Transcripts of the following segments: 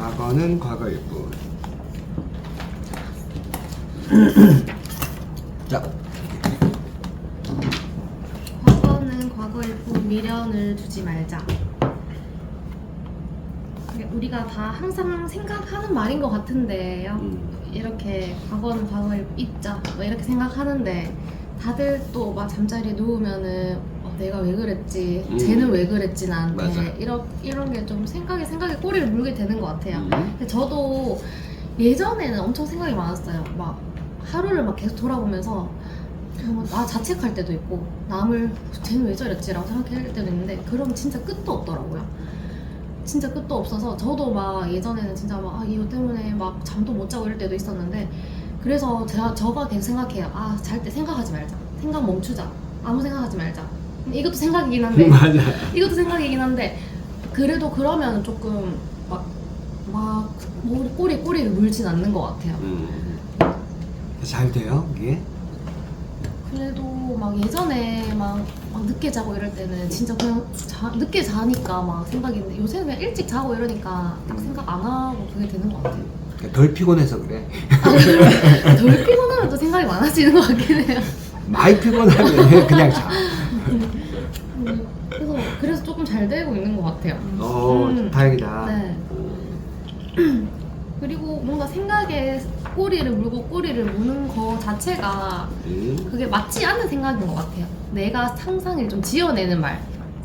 과거는 과거일 뿐. 자, 과거는 과거일 뿐 미련을 두지 말자. 이게 우리가 다 항상 생각하는 말인 것 같은데요. 이렇게 과거는 과거일 뿐 잊자 뭐 이렇게 생각하는데 다들 또 막 잠자리에 누우면은 내가 왜 그랬지, 쟤는 왜 그랬지 나한테 맞아. 이런 게 좀 생각에 꼬리를 물게 되는 것 같아요. 근데 저도 예전에는 엄청 생각이 많았어요. 막 하루를 막 계속 돌아보면서 나 자책할 때도 있고 남을 쟤는 왜 저랬지라고 생각할 때도 있는데 그럼 진짜 끝도 없더라고요. 진짜 끝도 없어서 저도 막 예전에는 진짜 막 이거 때문에 막 잠도 못 자고 이럴 때도 있었는데 그래서 저가 계속 생각해요. 잘 때 생각하지 말자. 생각 멈추자. 아무 생각하지 말자. 이것도 생각이긴 한데 맞아. 이것도 생각이긴 한데 그래도 그러면 조금 막 꼬리를 물진 않는 것 같아요. 잘 돼요, 이게? 그래도 막 예전에 막 늦게 자고 이럴 때는 진짜 그냥 늦게 자니까 막 생각이 있는데 요새는 그냥 일찍 자고 이러니까 딱 생각 안 하고 그게 되는 것 같아요. 덜 피곤해서 그래. 덜 피곤하면 또 생각이 많아지는 것 같긴 해요. 많이 피곤하면 그냥 자. 그래서 조금 잘 되고 있는 것 같아요. 다행이다. 네. 그리고 뭔가 생각에 꼬리를 물고 꼬리를 무는 거 자체가 그게 맞지 않는 생각인 것 같아요. 내가 상상을 좀 지어내는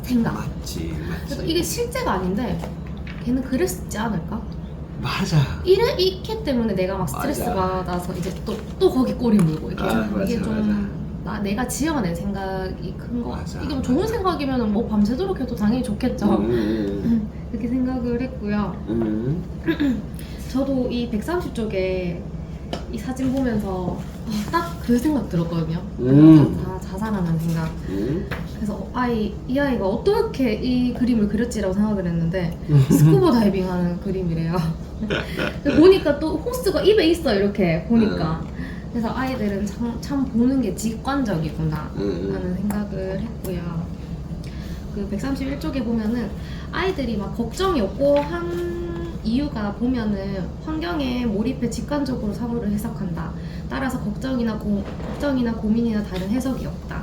생각. 맞지. 그래서 이게 실제가 아닌데 걔는 그랬지 않을까? 맞아. 이렇기 때문에 내가 막 스트레스 맞아. 받아서 이제 또 거기 꼬리 물고 이게 맞아, 좀 내가 지어낸 생각이 큰 거. 맞아, 이게 뭐 좋은 맞아. 생각이면 뭐 밤새도록 해도 당연히 좋겠죠. 그렇게 생각을 했고요. 저도 이 130쪽에 이 사진 보면서 딱 그 생각 들었거든요. 자살하는 생각. 그래서 이 아이가 어떻게 이 그림을 그렸지라고 생각을 했는데 스쿠버 다이빙 하는 그림이래요. 보니까 또 호스가 입에 있어 이렇게 보니까. 그래서 아이들은 참 보는 게 직관적이구나 라는 생각을 했고요. 그 131쪽에 보면은 아이들이 막 걱정이 없고 한 이유가 보면은 환경에 몰입해 직관적으로 사물을 해석한다. 따라서 걱정이나 고민이나 다른 해석이 없다.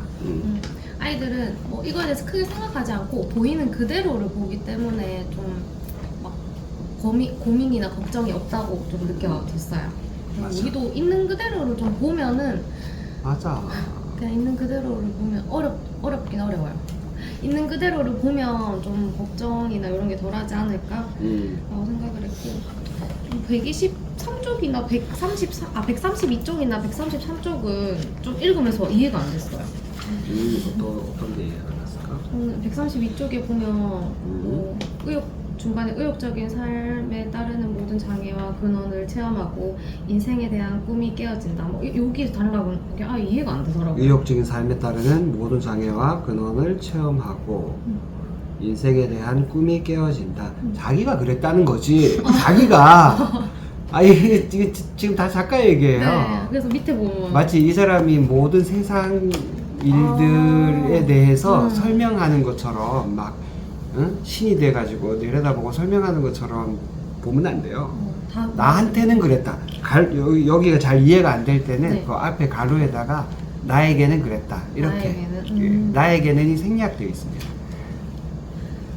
아이들은 뭐 이거에 대해서 크게 생각하지 않고 보이는 그대로를 보기 때문에 좀 막 고민이나 걱정이 없다고 좀 느껴졌어요. 우리도 있는 그대로를 좀 보면은 맞아. 그냥 있는 그대로를 보면 어렵긴 어려워요. 있는 그대로를 보면 좀 걱정이나 이런 게 덜하지 않을까 라고 생각을 했고 123쪽이나 132쪽이나 133쪽은 좀 읽으면서 이해가 안 됐어요. 또 어떤 게 이해가 갔을까? 132쪽에 보면 뭐 중간에 의욕적인 삶에 따르는 모든 장애와 근원을 체험하고 인생에 대한 꿈이 깨어진다. 뭐 여기 달라고 이게 이해가 안 되더라고요. 의욕적인 삶에 따르는 모든 장애와 근원을 체험하고 인생에 대한 꿈이 깨어진다. 자기가 그랬다는 거지. 자기가 이게 지금 다 작가 얘기예요. 네, 그래서 밑에 보면 마치 이 사람이 모든 세상 일들에 대해서 설명하는 것처럼 막 신이 돼가지고 내려다보고 설명하는 것처럼 보면 안 돼요. 나한테는 그랬다. 여기가 잘 이해가 안 될 때는 네. 그 앞에 가로에다가 나에게는 그랬다. 이렇게. 나에게는 이 생략되어 있습니다.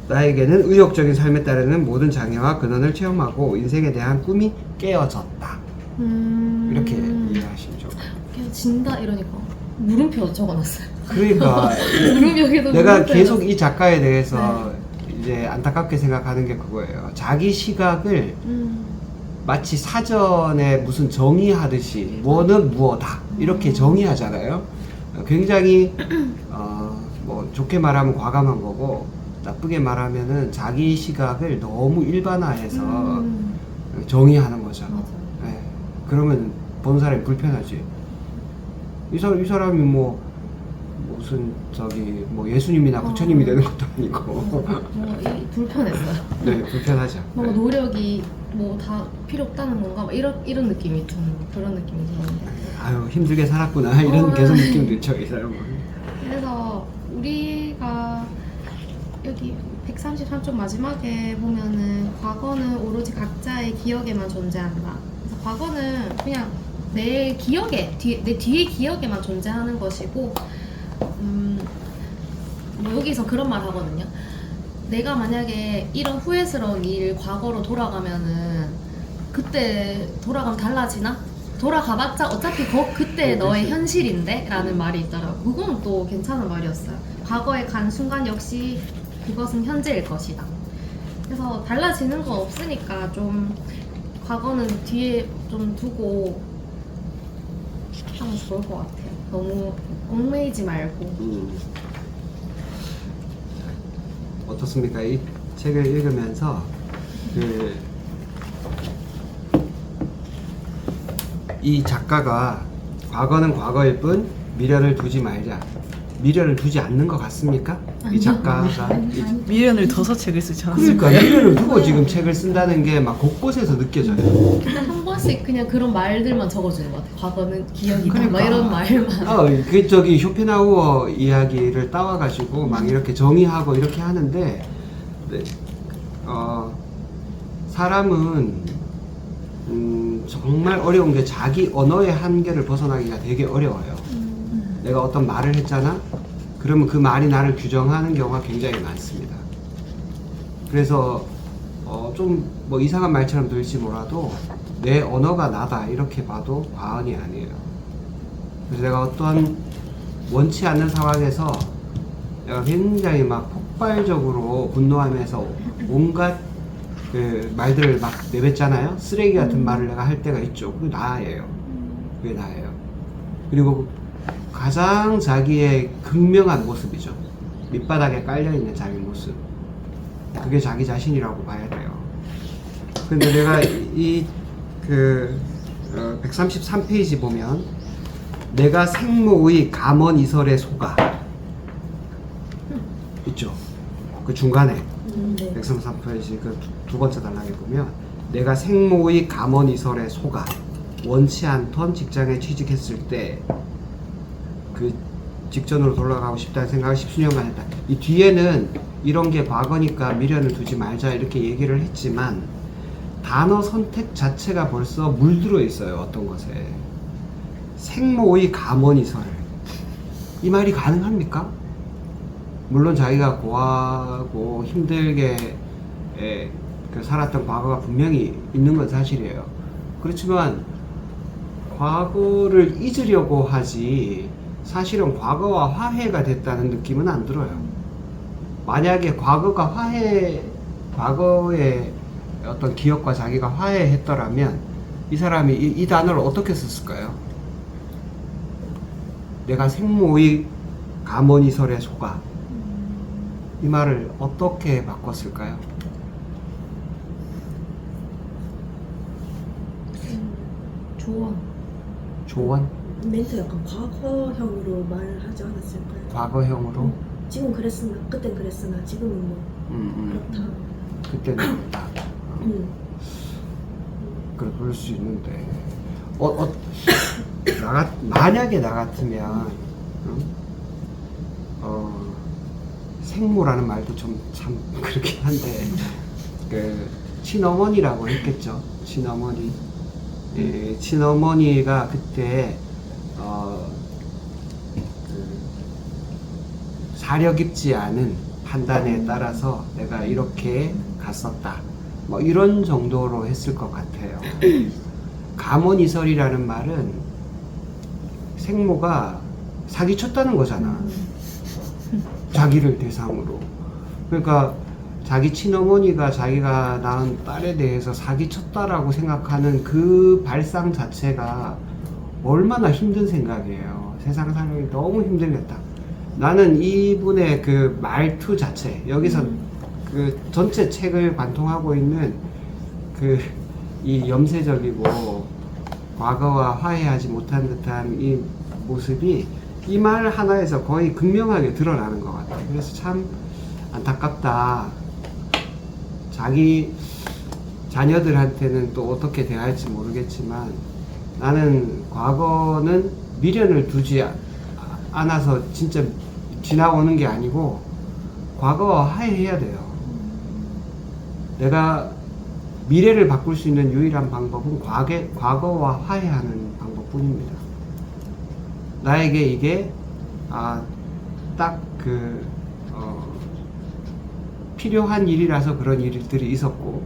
나에게는 의욕적인 삶에 따르는 모든 장애와 근원을 체험하고 인생에 대한 꿈이 깨어졌다. 이렇게 이해하시면 좋을 것 같아요. 깨어진다 이러니까 물음표 적어놨어요. 그러니까 여기도 내가 물음표 계속 해놨어요. 이 작가에 대해서 이제 안타깝게 생각하는 게 그거예요. 자기 시각을 마치 사전에 무슨 정의하듯이 뭐는 무엇다 이렇게 정의하잖아요. 굉장히 뭐 좋게 말하면 과감한 거고 나쁘게 말하면은 자기 시각을 너무 일반화해서 정의하는 거죠. 맞아요. 네. 그러면 보는 사람이 불편하지. 이 사람이 뭐 무슨 뭐 예수님이나 부처님이 되는 것도 아니고. 불편했어요. 네, 불편하죠. 뭔가 노력이 뭐 다 필요 없다는 건가? 막 이런 느낌이 좀 그런 느낌이 들었는데. 아유 힘들게 살았구나 이런 계속 느낌 들죠 이 사람은. 그래서 우리가 여기 133쪽 마지막에 보면은 과거는 오로지 각자의 기억에만 존재한다. 그래서 과거는 그냥 내 기억에, 내 뒤의 기억에만 존재하는 것이고, 뭐 여기서 그런 말 하거든요. 내가 만약에 이런 후회스러운 일 과거로 돌아가면은 그때 돌아가면 달라지나? 돌아가봤자 어차피 그때 너의 현실인데? 라는 말이 있더라고요. 그건 또 괜찮은 말이었어요. 과거에 간 순간 역시 그것은 현재일 것이다. 그래서 달라지는 건 없으니까 좀 과거는 뒤에 좀 두고 하면 좋을 것 같아요. 너무 얽매이지 말고. 어떻습니까? 이 책을 읽으면서 이 작가가 과거는 과거일 뿐 미련을 두지 말자. 미련을 두지 않는 것 같습니까? 이 작가가 미련을 둬서 책을 쓰지 그러니까 않았을까요? 미련을 두고 지금 책을 쓴다는 게 막 곳곳에서 느껴져요. 한 번씩 그냥 그런 말들만 적어주는 것 같아요. 과거는 기억이다. 그러니까. 막 이런 말만. 그 저기 쇼펜하우어 이야기를 따와가지고 막 이렇게 정의하고 이렇게 하는데, 네, 사람은 정말 어려운 게 자기 언어의 한계를 벗어나기가 되게 어려워요. 내가 어떤 말을 했잖아? 그러면 그 말이 나를 규정하는 경우가 굉장히 많습니다. 그래서 좀 뭐 이상한 말처럼 들릴지 몰라도 내 언어가 나다 이렇게 봐도 과언이 아니에요. 그래서 내가 어떤 원치 않는 상황에서 내가 굉장히 막 폭발적으로 분노하면서 온갖 그 말들을 막 내뱉잖아요. 쓰레기 같은 말을 내가 할 때가 있죠. 그게 나예요. 그게 나예요. 그리고 가장 자기의 극명한 모습이죠. 밑바닥에 깔려있는 자기 모습. 그게 자기 자신이라고 봐야 돼요. 근데 내가 133페이지 보면 내가 생모의 감언이설에 속아 있죠. 그 중간에 133페이지 그 두 번째 단락에 보면 내가 생모의 감언이설에 속아 원치 않던 직장에 취직했을 때 그 직전으로 돌아가고 싶다는 생각을 10수년간 했다. 이 뒤에는 이런 게 과거니까 미련을 두지 말자 이렇게 얘기를 했지만 단어 선택 자체가 벌써 물들어 있어요. 어떤 것에 생모의 감언이설, 이 말이 가능합니까? 물론 자기가 고하고 힘들게 살았던 과거가 분명히 있는 건 사실이에요. 그렇지만 과거를 잊으려고 하지 사실은 과거와 화해가 됐다는 느낌은 안 들어요. 만약에 과거의 어떤 기억과 자기가 화해했더라면 이 사람이 이 단어를 어떻게 썼을까요? 내가 생모의 감언이설에 속아, 이 말을 어떻게 바꿨을까요? 조언? 멘트 약간 과거형으로 말을 하지 않았을까요? 과거형으로? 지금 그랬으나 그땐 그랬으나 지금은 뭐 그렇다. 그때는 그렇다. 그래 그럴 수 있는데 만약에 나 같으면 생모라는 말도 좀 참 그렇긴 한데 그 친어머니라고 했겠죠. 친어머니. 친어머니가 그때 사려 깊지 않은 판단에 따라서 내가 이렇게 갔었다. 뭐 이런 정도로 했을 것 같아요. 감언이설이라는 말은 생모가 사기쳤다는 거잖아. 자기를 대상으로. 그러니까 자기 친어머니가 자기가 낳은 딸에 대해서 사기쳤다라고 생각하는 그 발상 자체가 얼마나 힘든 생각이에요. 세상 살기 너무 힘들겠다. 나는 이분의 그 말투 자체, 여기서 그 전체 책을 관통하고 있는 이 염세적이고 과거와 화해하지 못한 듯한 이 모습이 이 말 하나에서 거의 극명하게 드러나는 것 같아요. 그래서 참 안타깝다. 자기 자녀들한테는 또 어떻게 대할지 모르겠지만 나는 과거는 미련을 두지 않아서 진짜 지나오는 게 아니고 과거와 화해해야 돼요. 내가 미래를 바꿀 수 있는 유일한 방법은 과거와 화해하는 방법뿐입니다. 나에게 이게 딱 필요한 일이라서 그런 일들이 있었고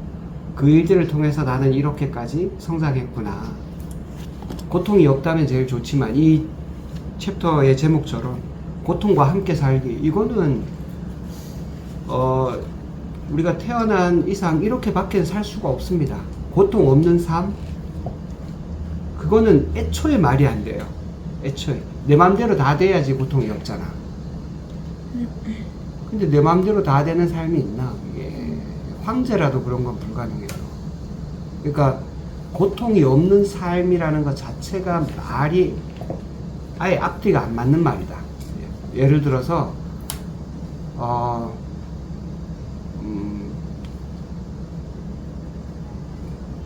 그 일들을 통해서 나는 이렇게까지 성장했구나. 고통이 없다면 제일 좋지만 이 챕터의 제목처럼 고통과 함께 살기, 이거는 우리가 태어난 이상 이렇게밖에 살 수가 없습니다. 고통 없는 삶, 그거는 애초에 말이 안 돼요. 애초에 내 맘대로 다 돼야지 고통이 없잖아. 근데 내 맘대로 다 되는 삶이 있나? 이게 황제라도 그런 건 불가능해요. 그러니까 고통이 없는 삶이라는 것 자체가 말이 아예 앞뒤가 안 맞는 말이다. 예를 들어서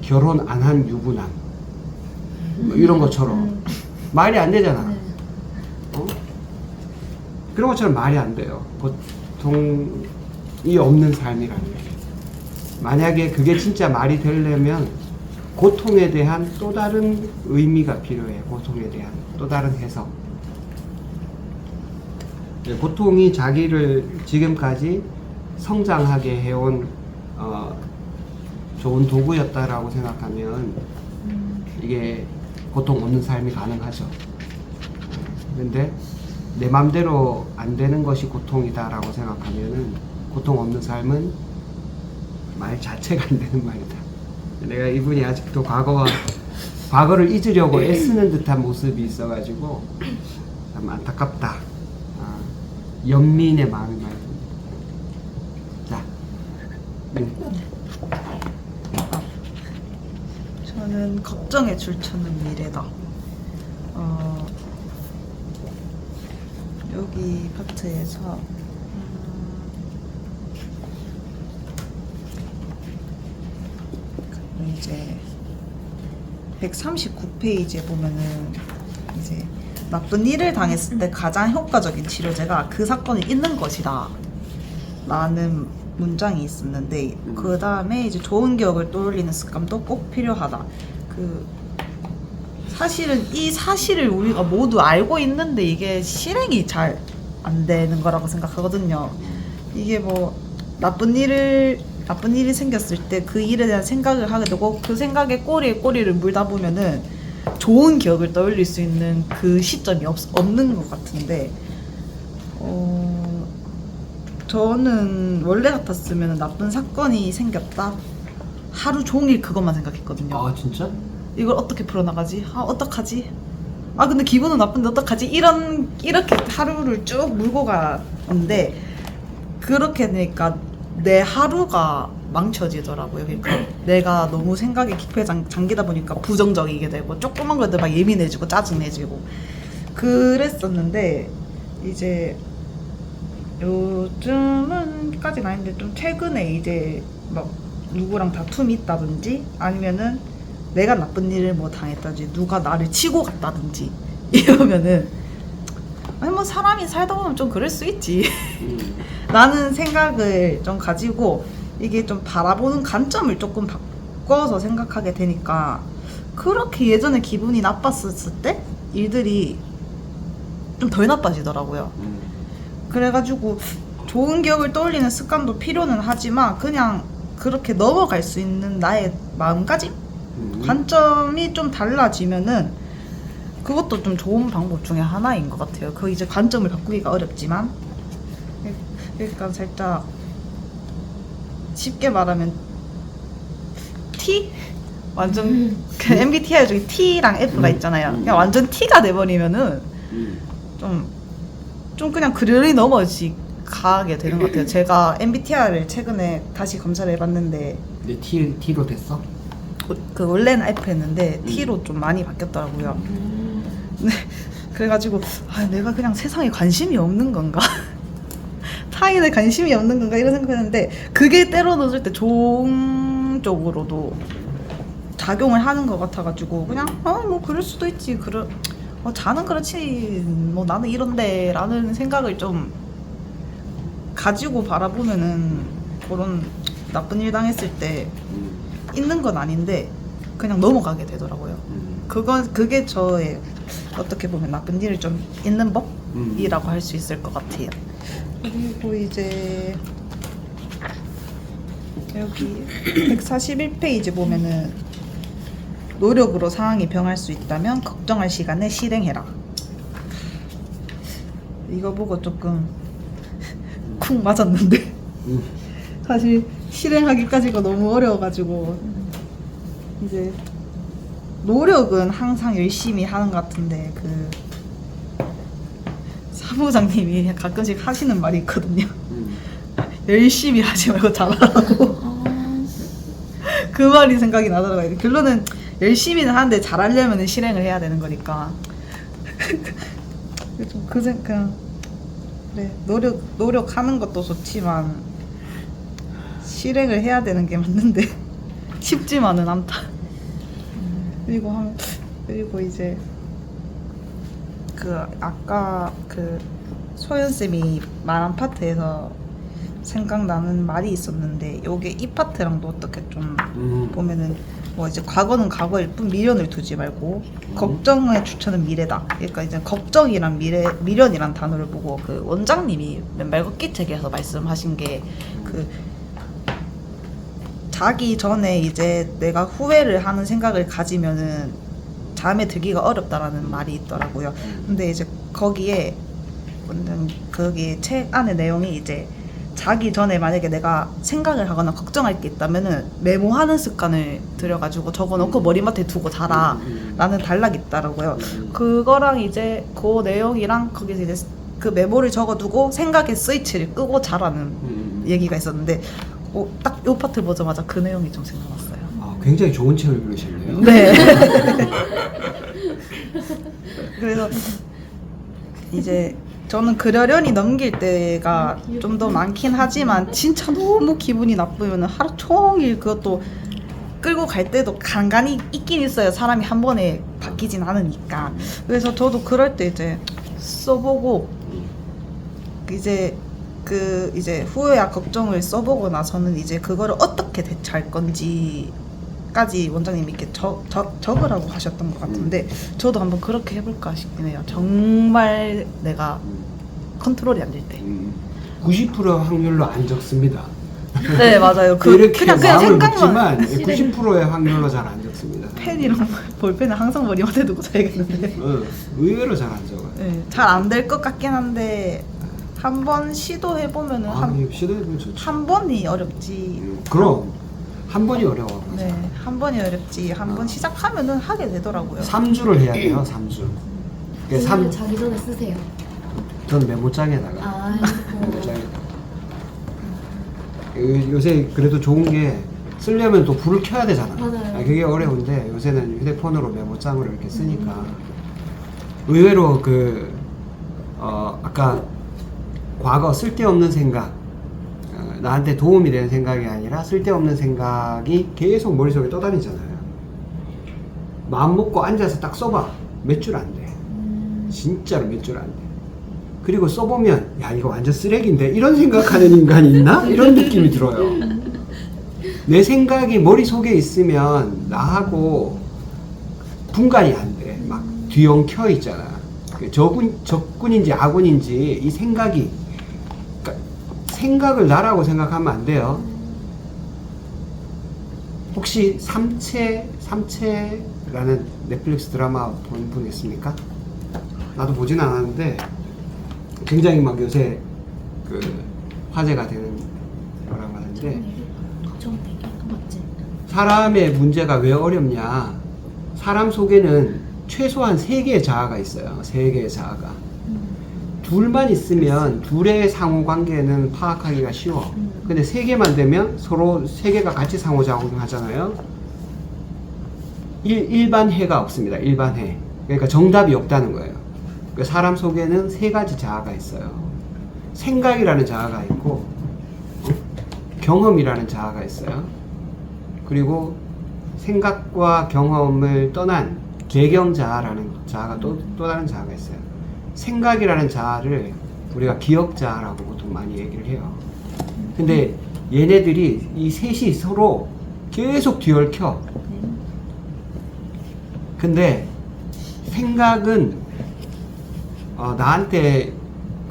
결혼 안 한 유부남 뭐 이런 것처럼 말이 안 되잖아. 네. 그런 것처럼 말이 안 돼요. 고통이 없는 삶이라는 게. 만약에 그게 진짜 말이 되려면 고통에 대한 또 다른 의미가 필요해. 고통에 대한 또 다른 해석. 고통이 자기를 지금까지 성장하게 해온 좋은 도구였다라고 생각하면 이게 고통 없는 삶이 가능하죠. 근데 내 맘대로 안 되는 것이 고통이다라고 생각하면은 고통 없는 삶은 말 자체가 안 되는 말이다. 내가 이분이 아직도 과거를 잊으려고 애쓰는 듯한 모습이 있어가지고 참 안타깝다. 연민의 마음이 많이 듭니다. 자, 저는 걱정의 출처는 미래다. 여기 파트에서 이제 139페이지에 보면은 이제 나쁜 일을 당했을 때 가장 효과적인 치료제가 그 사건이 있는 것이다 라는 문장이 있었는데, 그 다음에 이제 좋은 기억을 떠올리는 습관도 꼭 필요하다. 사실은 이 사실을 우리가 모두 알고 있는데 이게 실행이 잘 안 되는 거라고 생각하거든요. 이게 뭐 나쁜 일이 생겼을 때 그 일에 대한 생각을 하게 되고 그 생각에 꼬리에 꼬리를 물다 보면은 좋은 기억을 떠올릴 수 있는 그 시점이 없는 것 같은데, 저는 원래 같았으면 나쁜 사건이 생겼다, 하루 종일 그것만 생각했거든요. 진짜? 이걸 어떻게 풀어나가지? 어떡하지? 근데 기분은 나쁜데 어떡하지? 이렇게 하루를 쭉 물고 가는데, 그렇게 되니까 내 하루가 망쳐지더라고요. 그러니까 내가 너무 생각에 깊게 잠기다 보니까 부정적이게 되고 조그만 것들 막 예민해지고 짜증내지고 그랬었는데, 이제 요즘은 까지는 아닌데 좀 최근에 이제 막 누구랑 다툼이 있다든지 아니면은 내가 나쁜 일을 뭐 당했다든지 누가 나를 치고 갔다든지 이러면은 아니 뭐 사람이 살다 보면 좀 그럴 수 있지 라는 생각을 좀 가지고 이게 좀 바라보는 관점을 조금 바꿔서 생각하게 되니까, 그렇게 예전에 기분이 나빴을 때 일들이 좀 덜 나빠지더라고요. 그래가지고 좋은 기억을 떠올리는 습관도 필요는 하지만 그냥 그렇게 넘어갈 수 있는 나의 마음가짐? 관점이 좀 달라지면은 그것도 좀 좋은 방법 중에 하나인 것 같아요. 그 이제 관점을 바꾸기가 어렵지만, 그러니까 살짝 쉽게 말하면 T? 완전 그 MBTI 중에 T랑 F가 있잖아요. 그냥 완전 T가 돼버리면은 좀 그냥 그들이 넘어가게 되는 것 같아요. 제가 MBTI를 최근에 다시 검사를 해봤는데 내 T로 됐어? 그 원래는 F였는데 T로 좀 많이 바뀌었더라고요. 네, 그래가지고 내가 그냥 세상에 관심이 없는 건가? 타인에 관심이 없는 건가? 이런 생각했는데, 그게 때려 넣을 때 좋은 쪽으로도 작용을 하는 것 같아가지고 그냥 뭐 그럴 수도 있지, 자는 그렇지 뭐 나는 이런데 라는 생각을 좀 가지고 바라보면은 그런 나쁜 일 당했을 때 있는 건 아닌데 그냥 넘어가게 되더라고요. 그게 저의 어떻게 보면 나쁜 일을 좀 있는 법이라고 할 수 있을 것 같아요. 그리고 이제 여기 141페이지 보면은 노력으로 상황이 병할 수 있다면 걱정할 시간에 실행해라. 이거 보고 조금 쿵 맞았는데 사실 실행하기까지가 너무 어려워가지고 이제 노력은 항상 열심히 하는 것 같은데 그 사무장님이 가끔씩 하시는 말이 있거든요. 열심히 하지 말고 잘하라고. 그 말이 생각이 나더라고요. 결론은 열심히는 하는데 잘하려면 실행을 해야 되는 거니까. 좀 그냥 그래 노력하는 것도 좋지만 실행을 해야 되는 게 맞는데 쉽지만은 않다. 그리고 이제 그 아까 그 소연 쌤이 말한 파트에서 생각나는 말이 있었는데 요게 이 파트랑도 어떻게 좀 보면은 뭐 이제 과거는 과거일 뿐 미련을 두지 말고 걱정의 추천은 미래다. 그러니까 이제 걱정이랑 미련이란 단어를 보고 그 원장님이 맨발 걷기 책에서 말씀하신 게 그 자기 전에 이제 내가 후회를 하는 생각을 가지면은 잠에 들기가 어렵다라는 말이 있더라고요. 근데 이제 거기에 책 안에 내용이 이제 자기 전에 만약에 내가 생각을 하거나 걱정할 게 있다면은 메모하는 습관을 들여가지고 적어놓고 머리맡에 두고 자라 라는 단락이 있더라고요. 그거랑 이제 그 내용이랑 거기서 이제 그 메모를 적어두고 생각의 스위치를 끄고 자라는 얘기가 있었는데 딱 요 파트 보자마자 그 내용이 좀 생각났어요. 아, 굉장히 좋은 책을 읽으셨네요. 네. 그래서 이제 저는 그러려니 넘길 때가 좀 더 많긴 하지만 진짜 너무 기분이 나쁘면 하루 종일 그것도 끌고 갈 때도 간간히 있긴 있어요. 사람이 한 번에 바뀌진 않으니까. 그래서 저도 그럴 때 이제 써보고 이제 이제 후회와 걱정을 써보고 나서는 이제 그거를 어떻게 대처할 건지까지 원장님이 이렇게 적으라고 하셨던 것 같은데 저도 한번 그렇게 해볼까 싶긴 해요. 정말 내가 컨트롤이 안 될 때. 90% 확률로 안 적습니다. 네, 맞아요. 이렇게 그냥 마음을 생각만. 먹지만 90%의 확률로 잘 안 적습니다. 펜이랑 볼펜은 항상 머리맡에 두고 자야겠는데. 의외로 잘 안 적어요. 네, 잘 안 될 것 같긴 한데 한번 시도해보면은 시도해보면 좋죠. 한 번이 어렵지. 그럼 한 번이 어려워. 네, 한 번이 어렵지. 한 번 시작하면은 하게 되더라고요. 3주를 해야 돼요. 3주. 오늘 자기 전에 쓰세요. 저는 메모장에다가. 아, 메모장에다가. 요새 그래도 좋은 게 쓰려면 또 불을 켜야 되잖아. 맞아요. 그게 어려운데 요새는 휴대폰으로 메모장으로 이렇게 쓰니까 의외로 아까 과거 쓸데없는 생각, 나한테 도움이 되는 생각이 아니라 쓸데없는 생각이 계속 머릿속에 떠다니잖아요. 마음 먹고 앉아서 딱 써봐. 몇 줄 안 돼. 진짜로 몇 줄 안 돼. 그리고 써보면 야 이거 완전 쓰레기인데 이런 생각하는 인간이 있나? 이런 느낌이 들어요. 내 생각이 머릿속에 있으면 나하고 분간이 안 돼. 막 뒤엉켜 있잖아. 적군인지 아군인지 이 생각이, 그러니까 생각을 나라고 생각하면 안 돼요. 혹시 삼체라는 넷플릭스 드라마 본 분 있습니까? 나도 보진 않았는데 굉장히 막 요새 화제가 되는 거라고 하는데 맞지? 사람의 문제가 왜 어렵냐? 사람 속에는 최소한 3개의 자아가 있어요. 3개의 자아가. 둘만 있으면 둘의 상호관계는 파악하기가 쉬워. 근데 3개만 되면 서로 3개가 같이 상호작용하잖아요. 일반해가 없습니다. 일반해. 그러니까 정답이 없다는 거예요. 그러니까 사람 속에는 3가지 자아가 있어요. 생각이라는 자아가 있고, 경험이라는 자아가 있어요. 그리고 생각과 경험을 떠난 개경자아라는 자아가 또 다른 자아가 있어요. 생각이라는 자아를 우리가 기억자아라고 보통 보통 많이 얘기를 해요. 근데 얘네들이 이 셋이 서로 계속 뒤얽혀. 근데 생각은 나한테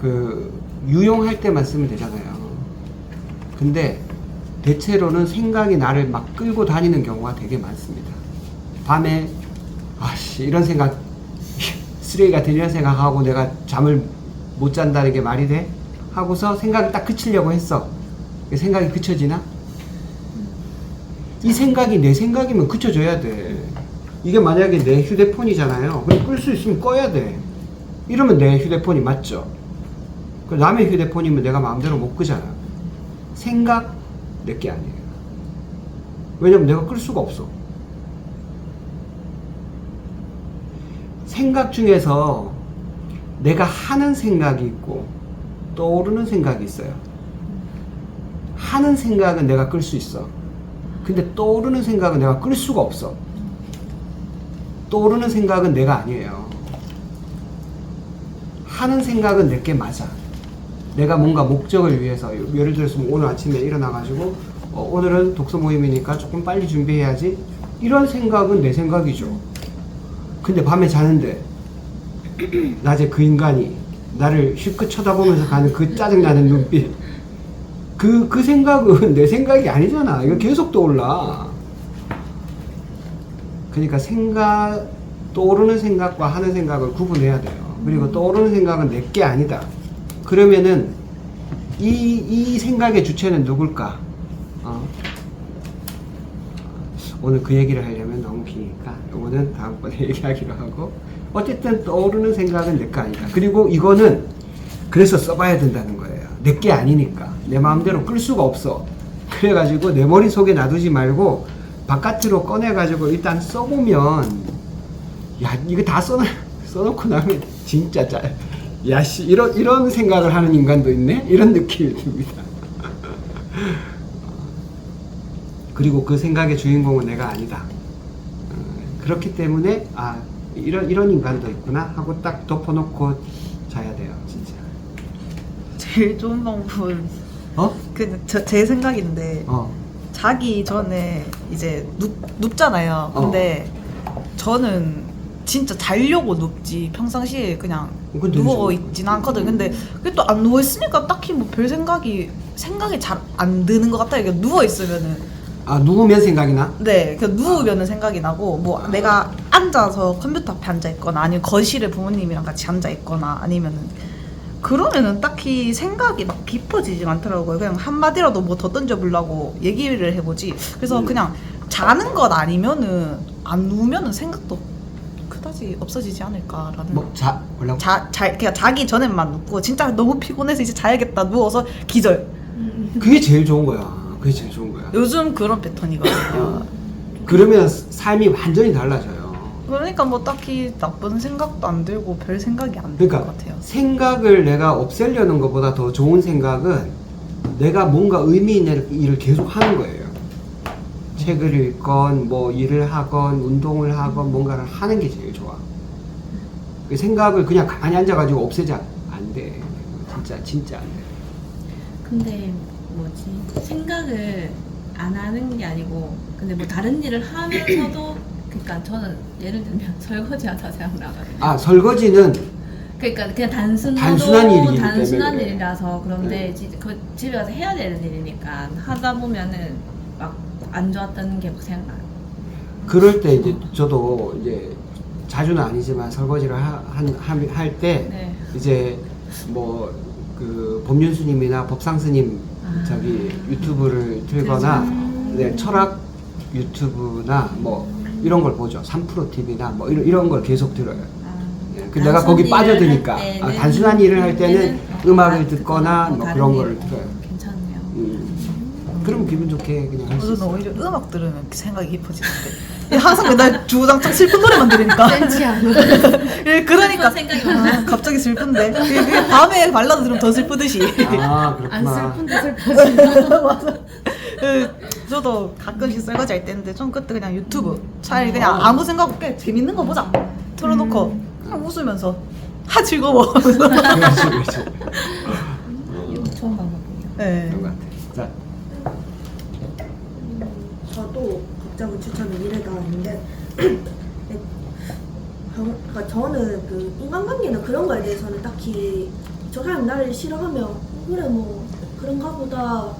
그 유용할 때만 쓰면 되잖아요. 근데 대체로는 생각이 나를 막 끌고 다니는 경우가 되게 많습니다. 밤에 아씨 이런 생각 쓰레기 같은 이런 생각하고 내가 잠을 못 잔다는 게 말이 돼? 하고서 생각이 딱 그치려고 했어. 생각이 그쳐지나? 이 생각이 내 생각이면 그쳐져야 돼. 이게 만약에 내 휴대폰이잖아요. 그럼 끌 수 있으면 꺼야 돼. 이러면 내 휴대폰이 맞죠? 남의 휴대폰이면 내가 마음대로 못 끄잖아. 생각 내게 아니에요. 왜냐면 내가 끌 수가 없어. 생각 중에서 내가 하는 생각이 있고 떠오르는 생각이 있어요. 하는 생각은 내가 끌 수 있어. 근데 떠오르는 생각은 내가 끌 수가 없어. 떠오르는 생각은 내가 아니에요. 하는 생각은 내게 맞아. 내가 뭔가 목적을 위해서, 예를 들어서 오늘 아침에 일어나가지고 오늘은 독서 모임이니까 조금 빨리 준비해야지, 이런 생각은 내 생각이죠. 근데 밤에 자는데 낮에 그 인간이 나를 힐끗 쳐다보면서 가는 그 짜증나는 눈빛, 그 생각은 내 생각이 아니잖아. 이거 계속 떠올라. 그러니까 떠오르는 생각과 하는 생각을 구분해야 돼요. 그리고 떠오르는 생각은 내게 아니다. 그러면은 이 생각의 주체는 누굴까? 오늘 그 얘기를 하려면 너무 기니까 이거는 다음번에 얘기하기로 하고, 어쨌든 떠오르는 생각은 내게 아니다. 그리고 이거는 그래서 써봐야 된다는 거예요. 내게 아니니까 내 마음대로 끌 수가 없어. 그래가지고 내 머릿속에 놔두지 말고 바깥으로 꺼내가지고 일단 써보면, 야 이거 다 써놓고 나면 진짜 야씨 이런 생각을 하는 인간도 있네? 이런 느낌이 듭니다. 그리고 그 생각의 주인공은 내가 아니다. 그렇기 때문에 이런 인간도 있구나 하고 딱 덮어놓고 자야 돼요. 진짜 제일 좋은 방법은 제 생각인데 자기 전에 이제 눕잖아요. 근데 저는 진짜 자려고 눕지 평상시에 그냥 누워 있진 않거든. 근데 그게 또 안 누워 있으니까 딱히 뭐 별 생각이 잘 안 드는 것 같아요. 그냥 누워 있으면은. 누우면 생각이 나? 네, 그 누우면은 생각이 나고, 뭐 내가 앉아서 컴퓨터 앞에 앉아 있거나 아니면 거실에 부모님이랑 같이 앉아 있거나 아니면은, 그러면은 딱히 생각이 막 깊어지지 않더라고요. 그냥 한마디라도 뭐 더 던져보려고 얘기를 해보지. 그래서 그냥 자는 것 아니면은 안 누우면은 생각도 그다지 없어지지 않을까라는. 뭐라고? 그냥 자기 전에만 눕고 진짜 너무 피곤해서 이제 자야겠다 누워서 기절. 그게 제일 좋은 거야. 그게 제일 좋은 거야. 요즘 그런 패턴이거든요. 그러면 삶이 완전히 달라져요. 그러니까 뭐 딱히 나쁜 생각도 안 들고 별 생각이 안 들 것 같아요. 생각을 내가 없애려는 것보다 더 좋은 생각은 내가 뭔가 의미 있는 일을 계속 하는 거예요. 책을 읽건 뭐 일을 하건 운동을 하건 뭔가를 하는 게 제일 좋아. 그 생각을 그냥 가만히 앉아가지고 없애자. 안 돼. 진짜 안 돼. 근데 생각을 안 하는 게 아니고, 근데 뭐 다른 일을 하면서도 그러니까 저는 예를 들면 설거지하다 생각나거든요. 설거지는 그러니까 그냥 단순한 일이라서. 그런데 집에 가서 해야 되는 일이니까 하다 보면은 막 안 좋았다는 게 막 생각나요. 그럴 때 이제 저도 이제 자주는 아니지만 설거지를 할 때 네. 이제 뭐 그 법륜스님이나 법상스님 유튜브를 틀거나 철학 유튜브나 뭐 이런 걸 보죠. 3프로 TV나 뭐 이런 걸 계속 들어요. 내가 거기 빠져드니까. 단순한 일을 할 때는 음악을 듣거나 뭐 그런 걸 들어요. 괜찮네요. 그럼 기분 좋게 그냥 할 수 있어요. 저는 오히려 음악 들으면 생각이 깊어지는데 항상 맨날 주구장창 슬픈 노래만 들으니까. 센치하고. 그러니까 생각이 많아. 갑자기 슬픈데 그게 밤에 발라드 들으면 더 슬프듯이. 그렇구나. 안 슬픈데 슬퍼진다. 맞아. 저도 가끔씩 설거지 할 때 있는데 좀 그때 그냥 유튜브 차라리 그냥 아무 생각 없게 재밌는 거 보자 틀어놓고 그냥 웃으면서 즐거워. 그렇지. 좋은 방법이에요. 네. 그런 것 같아. 자, 저도 걱정은 추천은 이래가 있는데 그러니까 저는 그 인간관계나 그런 거에 대해서는 딱히 저 사람 나를 싫어하면 그래 뭐 그런가 보다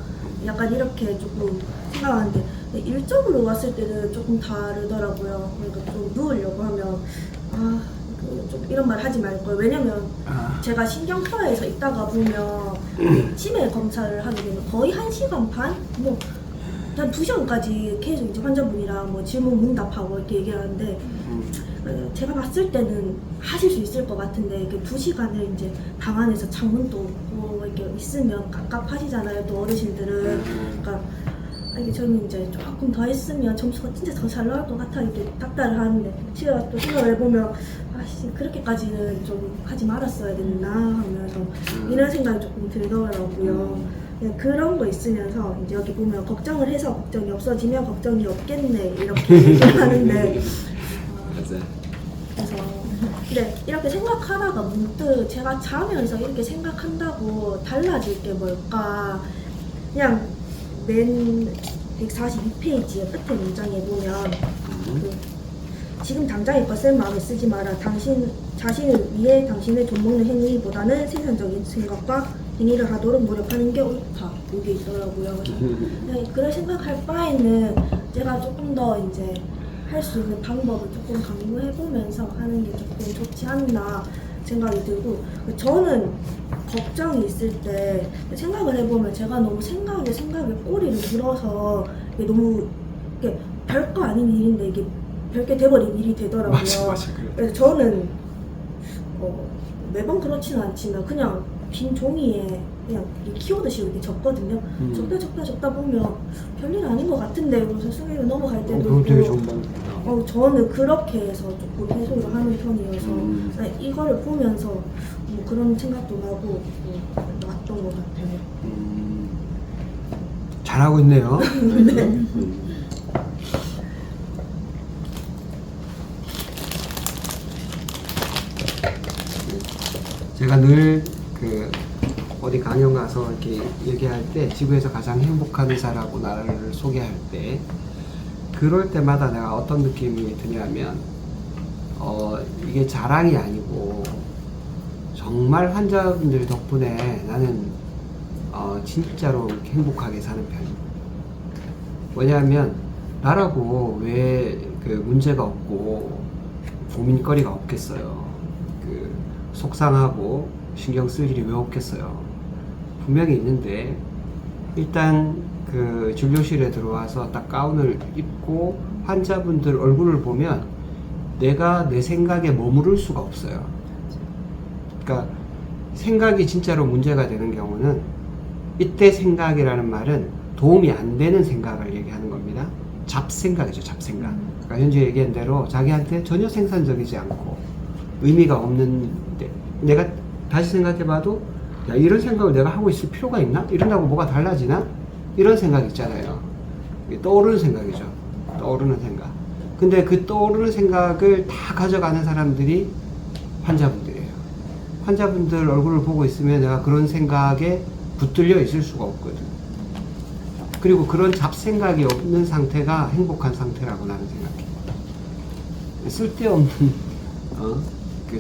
약간 이렇게 조금 생각하는데 일적으로 왔을 때는 조금 다르더라고요. 그러니까 좀 누우려고 하면 좀 이런 말 하지 말걸. 왜냐면 제가 신경과에서 있다가 보면 치매 검사를 하게 되면 거의 1시간 반? 뭐 한 2시간까지 계속 이제 환자분이랑 뭐 질문 응답하고 이렇게 얘기하는데 제가 봤을 때는 하실 수 있을 것 같은데 이렇게 2시간을 이제 방 안에서 창문도 없고 이렇게 있으면 깝깝하시잖아요, 또 어르신들은. 그러니까 이게 저는 이제 조금 더 했으면 점수가 진짜 더 잘 나올 것 같아 이렇게 답답을 하는데 제가 또 생각을 해보면 아씨 그렇게까지는 좀 하지 말았어야 됐나 하면서 이런 생각이 조금 들더라고요. 그냥 그런 거 있으면서 이제 여기 보면 걱정을 해서 걱정이 없어지면 걱정이 없겠네 이렇게 얘기하는데 맞아. 그래서 근데 이렇게 생각하다가 문득 제가 자면서 이렇게 생각한다고 달라질 게 뭘까. 그냥 맨 142페이지의 끝에 문장에 보면 지금 당장의 것을 마음에 쓰지 마라. 당신 자신을 위해 당신을 좀먹는 행위보다는 생산적인 생각과 행위를 하도록 노력하는 게 옳다. 이게 있더라고요. 그래서 그런 생각할 바에는 제가 조금 더 이제 할 수 있는 방법을 조금 강구해보면서 하는 게 조금 좋지 않나 생각이 들고, 저는 걱정이 있을 때 생각을 해보면 제가 너무 생각에 꼬리를 물어서 이게 너무 이게 별거 아닌 일인데 이게 별게 돼버린 일이 되더라고요. 맞아, 그래. 그래서 저는 매번 그렇지는 않지만 그냥 빈 종이에 그냥 키워드식 이렇게 적거든요. 적다 보면 별일 아닌 것 같은데 그래서 수미로 넘어갈 때도 그건 되게 있고. 좋은 방법이다. 저는 그렇게 해서 조금 해소를 하는 편이어서 이거를 보면서 뭐 그런 생각도 나고 놨던 것 같아요. 잘하고 있네요. 네. 제가 늘 어디 강연 가서 이렇게 얘기할 때 지구에서 가장 행복한 의사라고 나를 소개할 때 그럴 때마다 내가 어떤 느낌이 드냐면 이게 자랑이 아니고 정말 환자분들 덕분에 나는 진짜로 행복하게 사는 편이에요. 왜냐하면 나라고 왜 문제가 없고 고민거리가 없겠어요. 속상하고 신경 쓸 일이 왜 없겠어요. 분명히 있는데 일단 진료실에 들어와서 딱 가운을 입고 환자분들 얼굴을 보면 내가 내 생각에 머무를 수가 없어요. 그러니까 생각이 진짜로 문제가 되는 경우는 이때 생각이라는 말은 도움이 안 되는 생각을 얘기하는 겁니다. 잡생각이죠, 잡생각. 그러니까 현재 얘기한 대로 자기한테 전혀 생산적이지 않고 의미가 없는데 내가 다시 생각해봐도 야, 이런 생각을 내가 하고 있을 필요가 있나? 이런다고 뭐가 달라지나? 이런 생각 있잖아요. 떠오르는 생각이죠. 떠오르는 생각. 근데 그 떠오르는 생각을 다 가져가는 사람들이 환자분들이에요. 환자분들 얼굴을 보고 있으면 내가 그런 생각에 붙들려 있을 수가 없거든. 그리고 그런 잡생각이 없는 상태가 행복한 상태라고 나는 생각해. 쓸데없는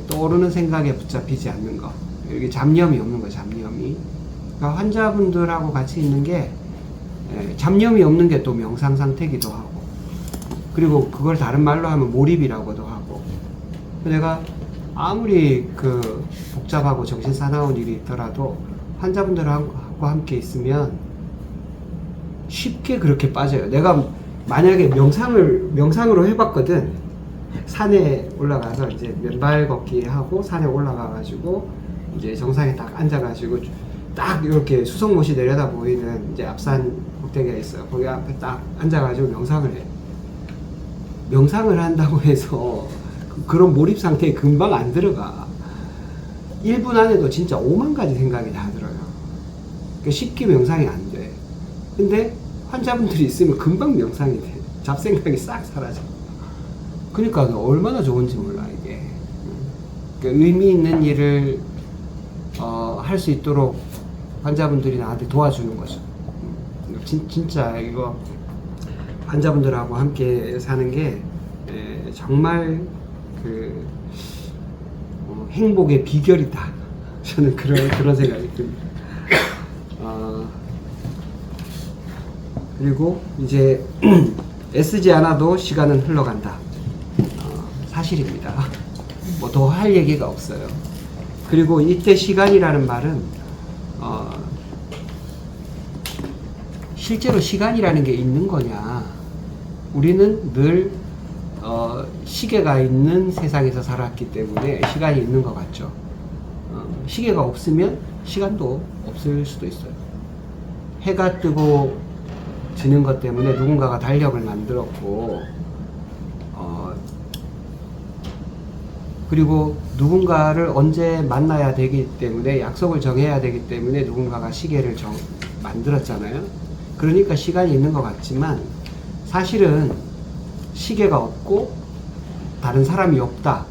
떠오르는 생각에 붙잡히지 않는 거. 여기 잡념이 없는 거, 잡념이. 그러니까 환자분들하고 같이 있는 게 잡념이 없는 게 또 명상 상태이기도 하고, 그리고 그걸 다른 말로 하면 몰입이라고도 하고. 내가 아무리 복잡하고 정신 사나운 일이 있더라도 환자분들하고 함께 있으면 쉽게 그렇게 빠져요. 내가 만약에 명상으로 해봤거든. 산에 올라가서 이제 맨발 걷기 하고 산에 올라가가지고 이제 정상에 딱 앉아가지고 딱 이렇게 수성못이 내려다 보이는 이제 앞산 꼭대기가 있어요. 거기 앞에 딱 앉아가지고 명상을 해. 명상을 한다고 해서 그런 몰입 상태에 금방 안 들어가. 1분 안에도 진짜 5만 가지 생각이 다 들어요. 그러니까 쉽게 명상이 안 돼. 근데 환자분들이 있으면 금방 명상이 돼. 잡생각이 싹 사라져. 그러니까 얼마나 좋은지 몰라 이게. 그러니까 의미 있는 일을 할 수 있도록 환자분들이 나한테 도와주는 거죠. 진짜 이거 환자분들하고 함께 사는 게 정말 그 행복의 비결이다. 저는 그런 생각이 듭니다. 그리고 이제 애쓰지 않아도 시간은 흘러간다. 사실입니다. 뭐 더 할 얘기가 없어요. 그리고 이때 시간이라는 말은 실제로 시간이라는 게 있는 거냐? 우리는 늘 시계가 있는 세상에서 살았기 때문에 시간이 있는 것 같죠. 시계가 없으면 시간도 없을 수도 있어요. 해가 뜨고 지는 것 때문에 누군가가 달력을 만들었고, 그리고 누군가를 언제 만나야 되기 때문에 약속을 정해야 되기 때문에 누군가가 시계를 만들었잖아요. 그러니까 시간이 있는 것 같지만 사실은 시계가 없고 다른 사람이 없다,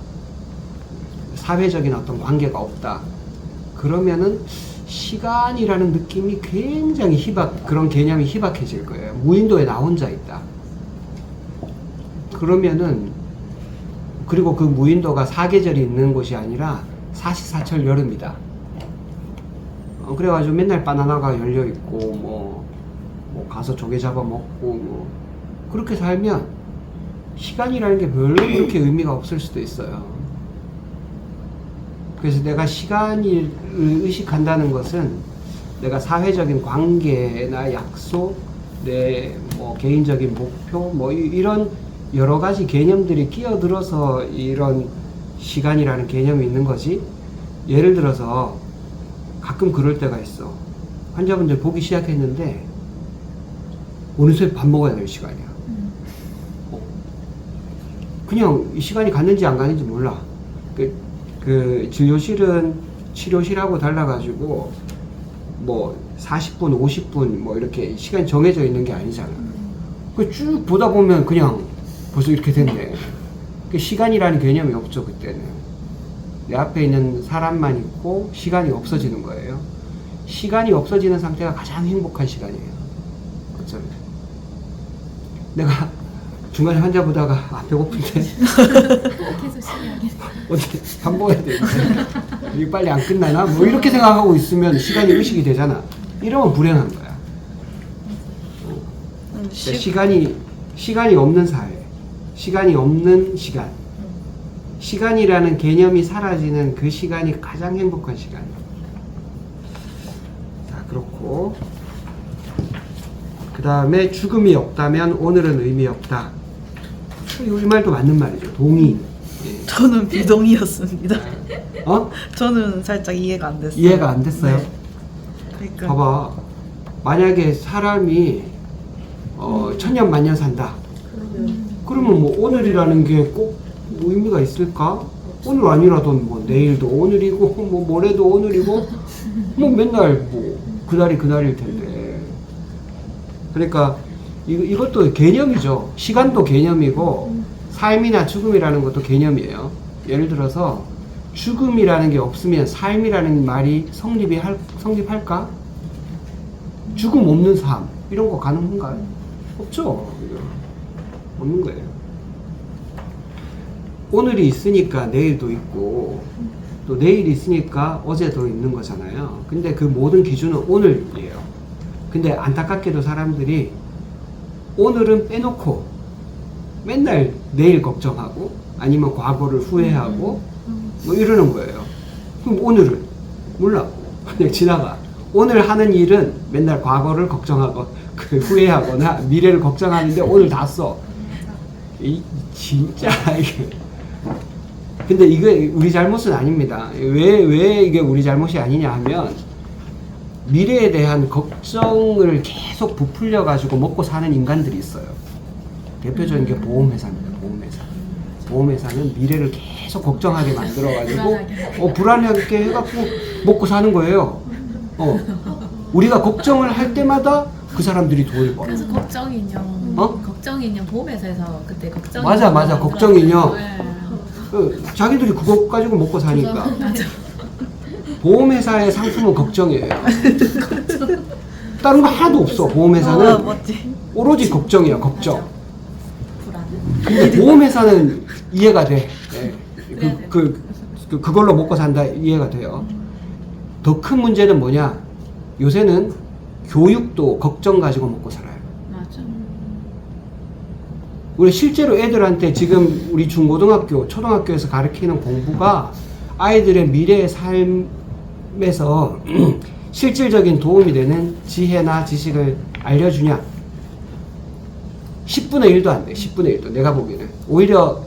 사회적인 어떤 관계가 없다, 그러면은 시간이라는 느낌이 굉장히 그런 개념이 희박해질 거예요. 무인도에 나 혼자 있다. 그러면은, 그리고 그 무인도가 사계절이 있는 곳이 아니라 사시사철 여름이다. 그래가지고 맨날 바나나가 열려있고, 뭐 가서 조개 잡아 먹고, 그렇게 살면 시간이라는 게 별로 그렇게 의미가 없을 수도 있어요. 그래서 내가 시간을 의식한다는 것은 내가 사회적인 관계나 약속, 내 뭐 개인적인 목표, 뭐 이런 여러 가지 개념들이 끼어들어서 이런 시간이라는 개념이 있는 거지. 예를 들어서 가끔 그럴 때가 있어. 환자분들 보기 시작했는데 어느새 밥 먹어야 될 시간이야. 그냥 이 시간이 갔는지 안 갔는지 몰라. 그 진료실은 치료실하고 달라가지고 뭐 40분, 50분 뭐 이렇게 시간이 정해져 있는 게 아니잖아. 그 쭉 보다 보면 그냥 벌써 이렇게 됐네. 그 시간이라는 개념이 없죠, 그때는. 내 앞에 있는 사람만 있고 시간이 없어지는 거예요. 시간이 없어지는 상태가 가장 행복한 시간이에요. 어쩌면. 내가 중간에 환자 보다가 배고픈데 계속 시간이. 어떻게 밥 먹어야 되는데 이게 빨리 안 끝나나? 뭐 이렇게 생각하고 있으면 시간이 의식이 되잖아. 이러면 불행한 거야. 그러니까 시간이 없는 사회, 시간이 없는 시간, 시간이라는 개념이 사라지는 그 시간이 가장 행복한 시간이에요. 자, 그렇고 그 다음에 죽음이 없다면 오늘은 의미 없다. 이 말도 맞는 말이죠. 동의. 예. 저는 비동의였습니다. 어? 저는 살짝 이해가 안 됐어요. 이해가 안 됐어요? 네. 그러니까 봐봐. 만약에 사람이 천년만년 산다. 그러면 뭐 오늘이라는 게 꼭 의미가 있을까? 오늘 아니라도 뭐 내일도 오늘이고 뭐 모레도 오늘이고 뭐 맨날 뭐 그날이 그날일 텐데. 그러니까 이것도 개념이죠. 시간도 개념이고 삶이나 죽음이라는 것도 개념이에요. 예를 들어서 죽음이라는 게 없으면 삶이라는 말이 성립할까? 죽음 없는 삶 이런 거 가능한가요? 없죠. 없는 거예요. 오늘이 있으니까 내일도 있고 또 내일이 있으니까 어제도 있는 거잖아요. 근데 그 모든 기준은 오늘이에요. 근데 안타깝게도 사람들이 오늘은 빼놓고 맨날 내일 걱정하고 아니면 과거를 후회하고 뭐 이러는 거예요. 그럼 오늘은 몰라. 그냥 지나가. 오늘 하는 일은 맨날 과거를 걱정하고 후회하거나 미래를 걱정하는데 오늘 다 써. 진짜 이게. 근데 이게 우리 잘못은 아닙니다. 왜 이게 우리 잘못이 아니냐 하면 미래에 대한 걱정을 계속 부풀려 가지고 먹고 사는 인간들이 있어요. 대표적인 게 보험회사입니다. 보험회사는 미래를 계속 걱정하게 만들어 가지고 불안하게 해갖고 먹고 사는 거예요. 우리가 걱정을 할 때마다 그 사람들이 돈을 벌어. 그래서 걱정 인형. 걱정 인형 보험회사에서 그때 걱정. 맞아. 걱정 인형. 네. 자기들이 그거 가지고 먹고 사니까. 보험회사의 상품은 걱정이에요. 다른 거 하나도 없어. 보험회사는 맞지. 오로지 걱정이야. 걱정. 맞아. 불안. 근데 보험회사는 이해가 돼. 예. 그래야 돼. 그걸로 먹고 산다 이해가 돼요. 더 큰 문제는 뭐냐? 요새는 교육도 걱정 가지고 먹고 살아요. 맞아. 우리 실제로 애들한테 지금 우리 중고등학교, 초등학교에서 가르치는 공부가 아이들의 미래의 삶에서 실질적인 도움이 되는 지혜나 지식을 알려주냐? 10분의 1도 안 돼. 10분의 1도. 내가 보기에는. 오히려